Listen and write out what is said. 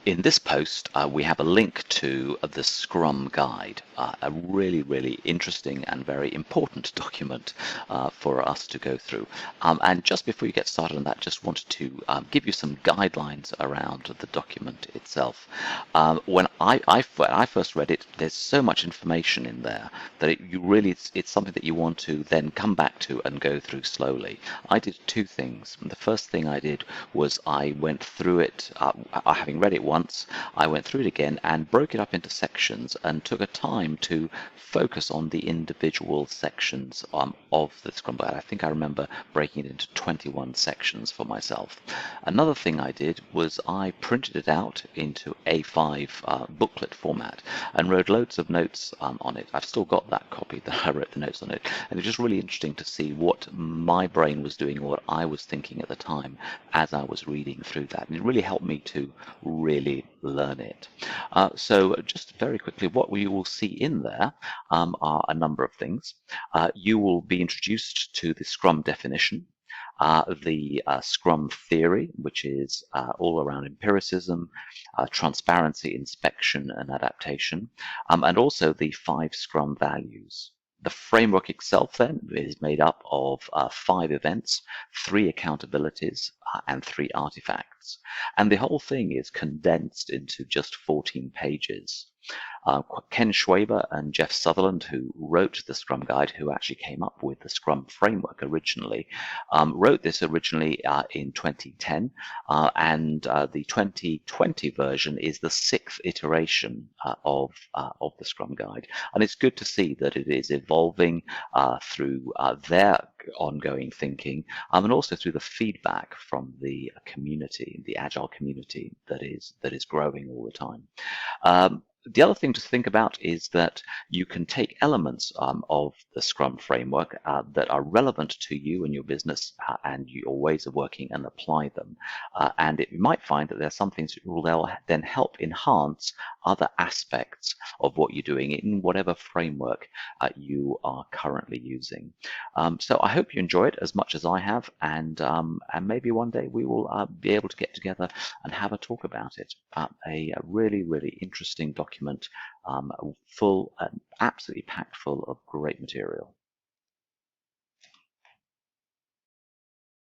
In this post, we have a link to the Scrum Guide, a really interesting and very important document for us to go through. And just before you get started on that, just wanted to give you some guidelines around the document itself. When I first read it, there's so much information in there that it's something that you want to then come back to and go through slowly. I did two things. The first thing I did was I went through it, having read it once, I went through it again and broke it up into sections and took a time to focus on the individual sections of the Scrum Guide. I think I remember breaking it into 21 sections for myself. Another thing I did was I printed it out into A5 booklet format and wrote loads of notes on it. I've still got that copy that I wrote the notes on it, and it's just really interesting to see what my brain was doing, what I was thinking at the time as I was reading through that, and it really helped me to really learn it. So just very quickly, what you will see in there are a number of things. You will be introduced to the Scrum definition, the Scrum theory, which is all around empiricism, transparency, inspection, and adaptation, and also the 5 Scrum values. The framework itself then is made up of 5 events, 3 accountabilities, and 3 artifacts. And the whole thing is condensed into just 14 pages. Ken Schwaber and Jeff Sutherland, who wrote the Scrum Guide, who actually came up with the Scrum framework originally, wrote this originally in 2010, and the 2020 version is the 6th iteration of the Scrum Guide. And it's good to see that it is evolving through their ongoing thinking, and also through the feedback from the community, the Agile community that is growing all the time. The other thing to think about is that you can take elements of the Scrum framework that are relevant to you and your business and your ways of working and apply them. And you might find that there are some things that will then help enhance other aspects of what you're doing in whatever framework you are currently using. So I hope you enjoy it as much as I have, and maybe one day we will be able to get together and have a talk about it. A really interesting document, full and absolutely packed full of great material.